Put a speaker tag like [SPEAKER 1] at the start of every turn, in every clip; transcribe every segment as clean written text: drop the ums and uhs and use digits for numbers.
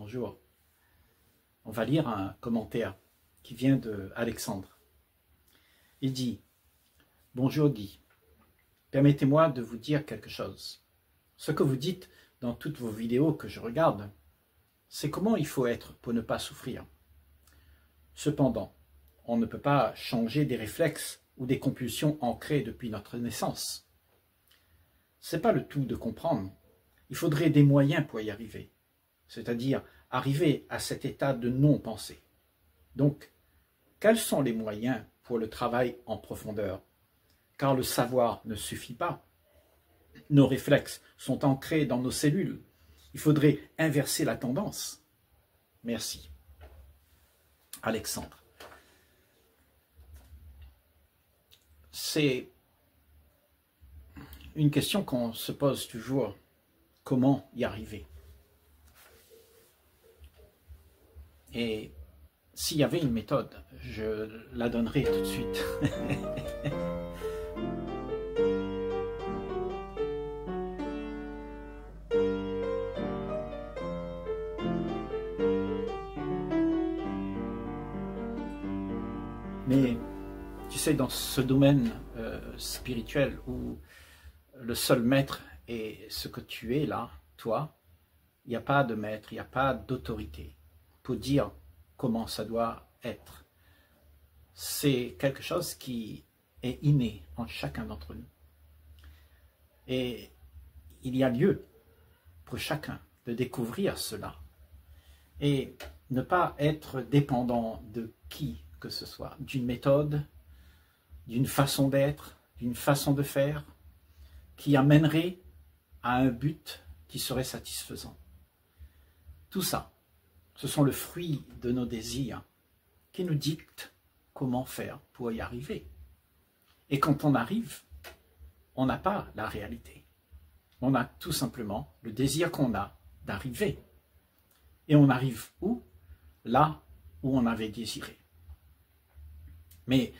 [SPEAKER 1] bonjour. On va lire un commentaire qui vient de Alexandre. Il dit « Bonjour Guy, permettez-moi de vous dire quelque chose. Ce que vous dites dans toutes vos vidéos que je regarde, c'est comment il faut être pour ne pas souffrir. Cependant, on ne peut pas changer des réflexes ou des compulsions ancrées depuis notre naissance. C'est pas le tout de comprendre. Il faudrait des moyens pour y arriver, c'est-à-dire arriver à cet état de non-pensée. Donc, quels sont les moyens pour le travail en profondeur? Car le savoir ne suffit pas. Nos réflexes sont ancrés dans nos cellules. Il faudrait inverser la tendance. Merci. Alexandre. C'est une question qu'on se pose toujours. Comment y arriver? Et s'il y avait une méthode, je la donnerais tout de suite. Mais tu sais, dans ce domaine spirituel où le seul maître est ce que tu es là, toi, il n'y a pas de maître, il n'y a pas d'autorité pour dire comment ça doit être. C'est quelque chose qui est inné en chacun d'entre nous. Et il y a lieu pour chacun de découvrir cela et ne pas être dépendant de qui que ce soit, d'une méthode, d'une façon d'être, d'une façon de faire, qui amènerait à un but qui serait satisfaisant. Tout ça, ce sont le fruit de nos désirs qui nous dictent comment faire pour y arriver. Et quand on arrive, on n'a pas la réalité. On a tout simplement le désir qu'on a d'arriver. Et on arrive où? Là où on avait désiré. Mais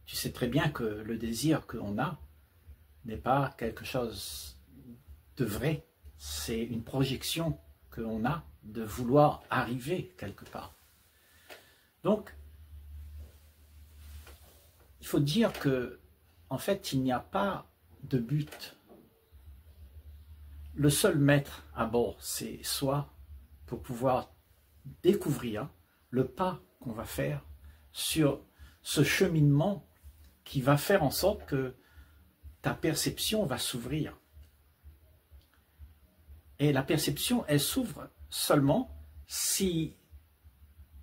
[SPEAKER 1] tu sais très bien que le désir qu'on a n'est pas quelque chose de vrai. C'est une projection qu'on a de vouloir arriver quelque part. Donc, il faut dire que, en fait, il n'y a pas de but. Le seul maître à bord, c'est soi, pour pouvoir découvrir le pas qu'on va faire sur ce cheminement qui va faire en sorte que ta perception va s'ouvrir. Et la perception, elle s'ouvre seulement si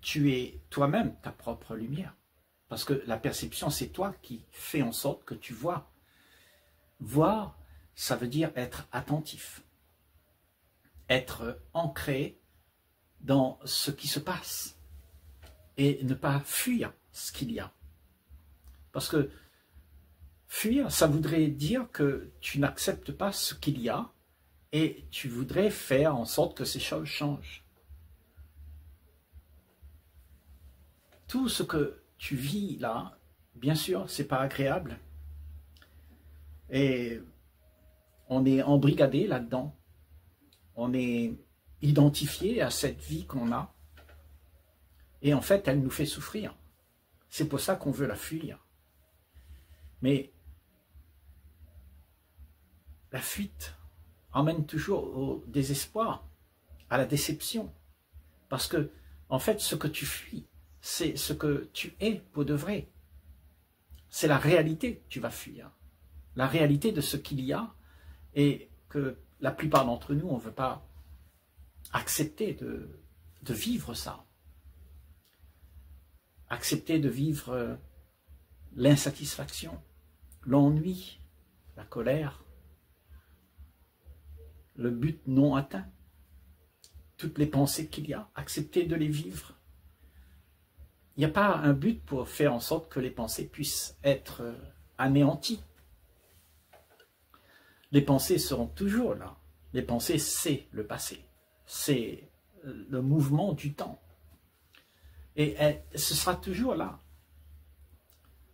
[SPEAKER 1] tu es toi-même ta propre lumière. Parce que la perception, c'est toi qui fais en sorte que tu vois. Voir, ça veut dire être attentif. Être ancré dans ce qui se passe. Et ne pas fuir ce qu'il y a. Parce que fuir, ça voudrait dire que tu n'acceptes pas ce qu'il y a et tu voudrais faire en sorte que ces choses changent. Tout ce que tu vis là, bien sûr, c'est pas agréable. Et on est embrigadé là-dedans. On est identifié à cette vie qu'on a. Et en fait, elle nous fait souffrir. C'est pour ça qu'on veut la fuir. Mais la fuite emmène toujours au désespoir, à la déception. Parce que, en fait, ce que tu fuis, c'est ce que tu es pour de vrai. C'est la réalité que tu vas fuir. La réalité de ce qu'il y a et que la plupart d'entre nous, on ne veut pas accepter de vivre ça. Accepter de vivre l'insatisfaction, l'ennui, la colère, le but non atteint, toutes les pensées qu'il y a, accepter de les vivre. Il n'y a pas un but pour faire en sorte que les pensées puissent être anéanties. Les pensées seront toujours là. Les pensées, c'est le passé. C'est le mouvement du temps. Et ce sera toujours là.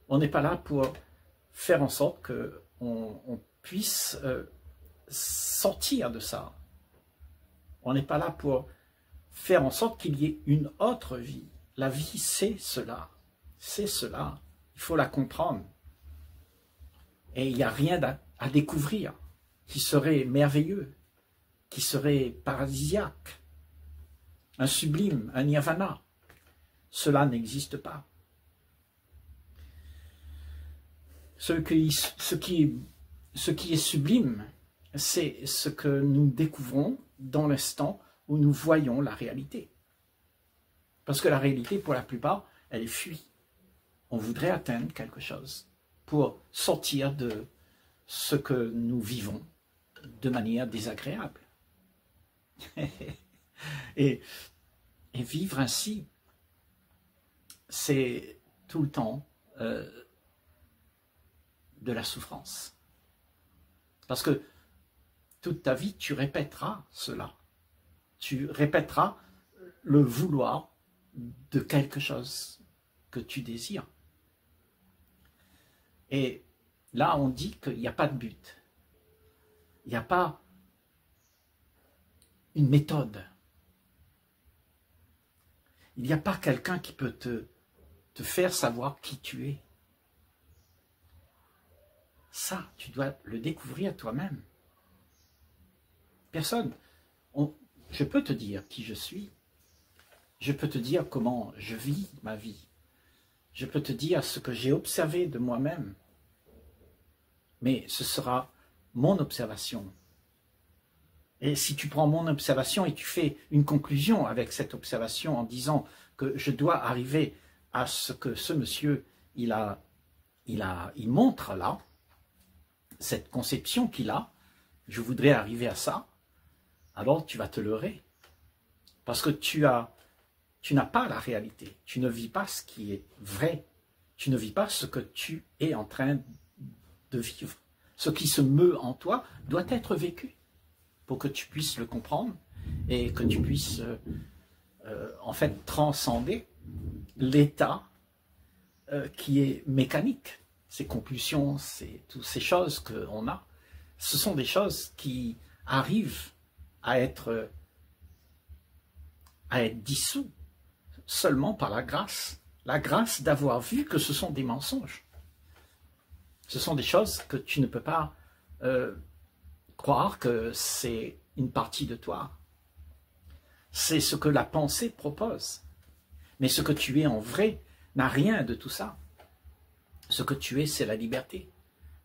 [SPEAKER 1] On n'est pas là pour faire en sorte qu'on puisse sortir de ça. On n'est pas là pour faire en sorte qu'il y ait une autre vie. La vie, c'est cela. C'est cela. Il faut la comprendre. Et il n'y a rien à découvrir qui serait merveilleux, qui serait paradisiaque, un sublime, un nirvana. Cela n'existe pas. Ce qui est sublime, c'est ce que nous découvrons dans l'instant où nous voyons la réalité. Parce que la réalité, pour la plupart, elle est fuie. On voudrait atteindre quelque chose pour sortir de ce que nous vivons de manière désagréable. et vivre ainsi, c'est tout le temps de la souffrance. Parce que toute ta vie, tu répéteras cela. Tu répéteras le vouloir de quelque chose que tu désires. Et là, on dit qu'il n'y a pas de but. Il n'y a pas une méthode. Il n'y a pas quelqu'un qui peut te faire savoir qui tu es. Ça, tu dois le découvrir toi-même. Personne. Je peux te dire qui je suis. Je peux te dire comment je vis ma vie. Je peux te dire ce que j'ai observé de moi-même. Mais ce sera mon observation. Et si tu prends mon observation et tu fais une conclusion avec cette observation en disant que je dois arriver à ce que ce monsieur, il montre là, cette conception qu'il a, je voudrais arriver à ça, alors tu vas te leurrer. Parce que tu n'as pas la réalité. Tu ne vis pas ce qui est vrai. Tu ne vis pas ce que tu es en train de vivre. Ce qui se meut en toi doit être vécu pour que tu puisses le comprendre et que tu puisses en fait transcender l'état qui est mécanique. Ces compulsions, toutes ces choses qu'on a, ce sont des choses qui arrivent à être dissous seulement par la grâce d'avoir vu que ce sont des mensonges. Ce sont des choses que tu ne peux pas croire que c'est une partie de toi. C'est ce que la pensée propose. Mais ce que tu es en vrai n'a rien de tout ça. Ce que tu es, c'est la liberté.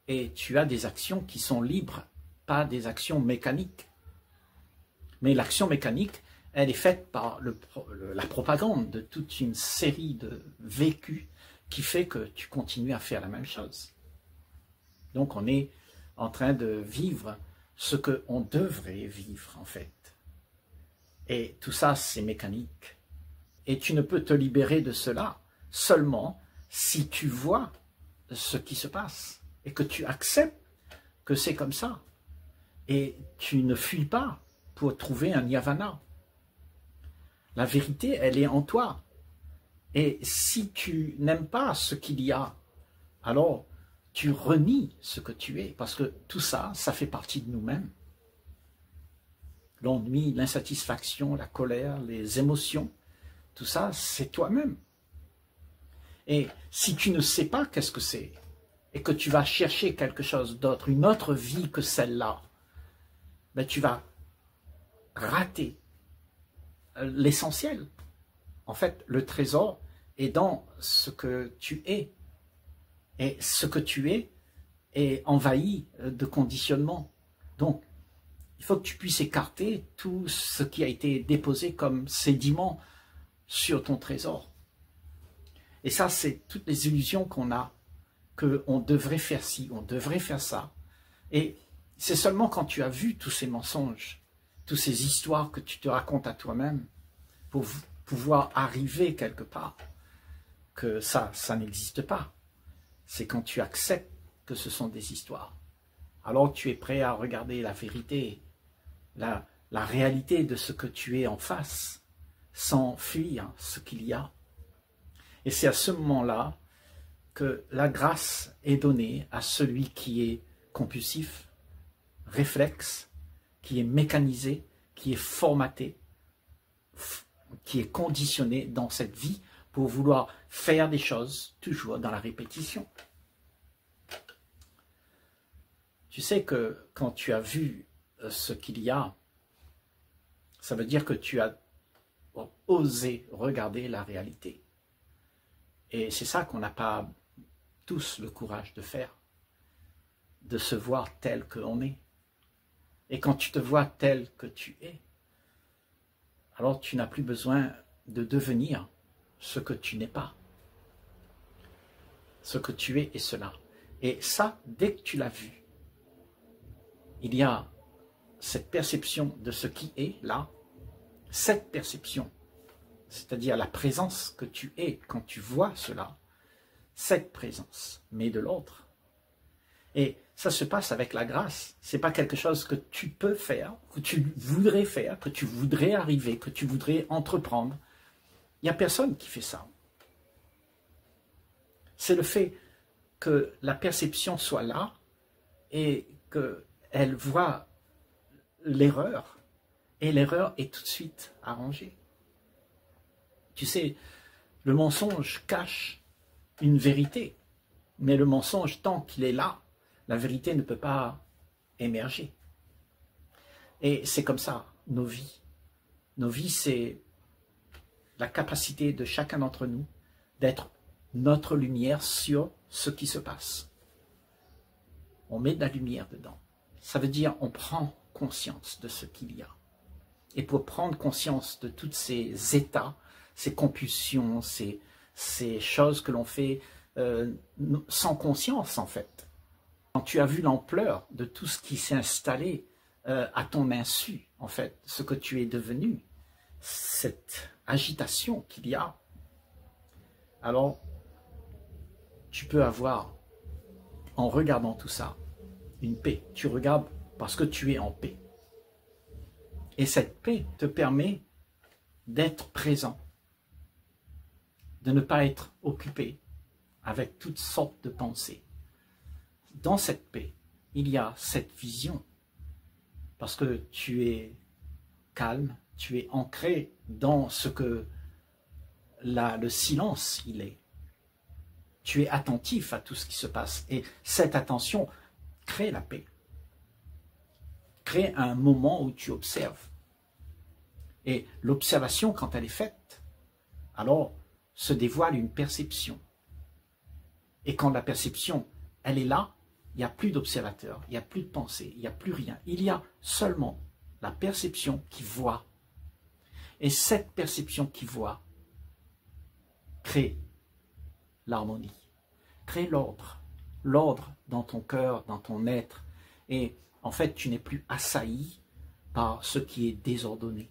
[SPEAKER 1] Et tu as des actions qui sont libres, pas des actions mécaniques. Mais l'action mécanique, elle est faite par la propagande de toute une série de vécus qui fait que tu continues à faire la même chose. Donc on est en train de vivre ce qu'on devrait vivre en fait. Et tout ça, c'est mécanique. Et tu ne peux te libérer de cela seulement si tu vois ce qui se passe et que tu acceptes que c'est comme ça. Et tu ne fuis pas pour trouver un nirvana. La vérité, elle est en toi. Et si tu n'aimes pas ce qu'il y a, alors tu renies ce que tu es. Parce que tout ça, ça fait partie de nous-mêmes. L'ennui, l'insatisfaction, la colère, les émotions, tout ça, c'est toi-même. Et si tu ne sais pas qu'est-ce que c'est, et que tu vas chercher quelque chose d'autre, une autre vie que celle-là, ben tu vas rater l'essentiel. En fait, le trésor est dans ce que tu es. Et ce que tu est envahi de conditionnement. Donc, il faut que tu puisses écarter tout ce qui a été déposé comme sédiment sur ton trésor. Et ça, c'est toutes les illusions qu'on a, qu'on devrait faire ci, on devrait faire ça. Et c'est seulement quand tu as vu tous ces mensonges, toutes ces histoires que tu te racontes à toi-même, pour pouvoir arriver quelque part, que ça n'existe pas. C'est quand tu acceptes que ce sont des histoires. Alors tu es prêt à regarder la vérité, la réalité de ce que tu es en face, sans fuir ce qu'il y a. Et c'est à ce moment-là que la grâce est donnée à celui qui est compulsif, réflexe, qui est mécanisé, qui est formaté, qui est conditionné dans cette vie pour vouloir faire des choses toujours dans la répétition. Tu sais que quand tu as vu ce qu'il y a, ça veut dire que tu as osé regarder la réalité. Et c'est ça qu'on n'a pas tous le courage de faire, de se voir tel qu'on est. Et quand tu te vois tel que tu es, alors tu n'as plus besoin de devenir ce que tu n'es pas. Ce que tu es est cela. Et ça, dès que tu l'as vu, il y a cette perception de ce qui est là, cette perception, c'est-à-dire la présence que tu es quand tu vois cela, cette présence, mais de l'autre. Et ça se passe avec la grâce. Ce n'est pas quelque chose que tu peux faire, que tu voudrais faire, que tu voudrais arriver, que tu voudrais entreprendre. Il n'y a personne qui fait ça. C'est le fait que la perception soit là et qu'elle voit l'erreur. Et l'erreur est tout de suite arrangée. Tu sais, le mensonge cache une vérité. Mais le mensonge, tant qu'il est là, la vérité ne peut pas émerger. Et c'est comme ça, nos vies. Nos vies, c'est la capacité de chacun d'entre nous d'être notre lumière sur ce qui se passe. On met de la lumière dedans. Ça veut dire on prend conscience de ce qu'il y a. Et pour prendre conscience de tous ces états, ces compulsions, ces choses que l'on fait sans conscience en fait. Quand tu as vu l'ampleur de tout ce qui s'est installé à ton insu, en fait, ce que tu es devenu, cette agitation qu'il y a, alors tu peux avoir, en regardant tout ça, une paix. Tu regardes parce que tu es en paix. Et cette paix te permet d'être présent, de ne pas être occupé avec toutes sortes de pensées. Dans cette paix, il y a cette vision, parce que tu es calme, tu es ancré dans ce que le silence il est. Tu es attentif à tout ce qui se passe et cette attention crée la paix, crée un moment où tu observes. Et l'observation, quand elle est faite, alors se dévoile une perception. Et quand la perception, elle est là, il n'y a plus d'observateur, il n'y a plus de pensée, il n'y a plus rien. Il y a seulement la perception qui voit. Et cette perception qui voit crée l'harmonie, crée l'ordre. L'ordre dans ton cœur, dans ton être. Et en fait, tu n'es plus assailli par ce qui est désordonné.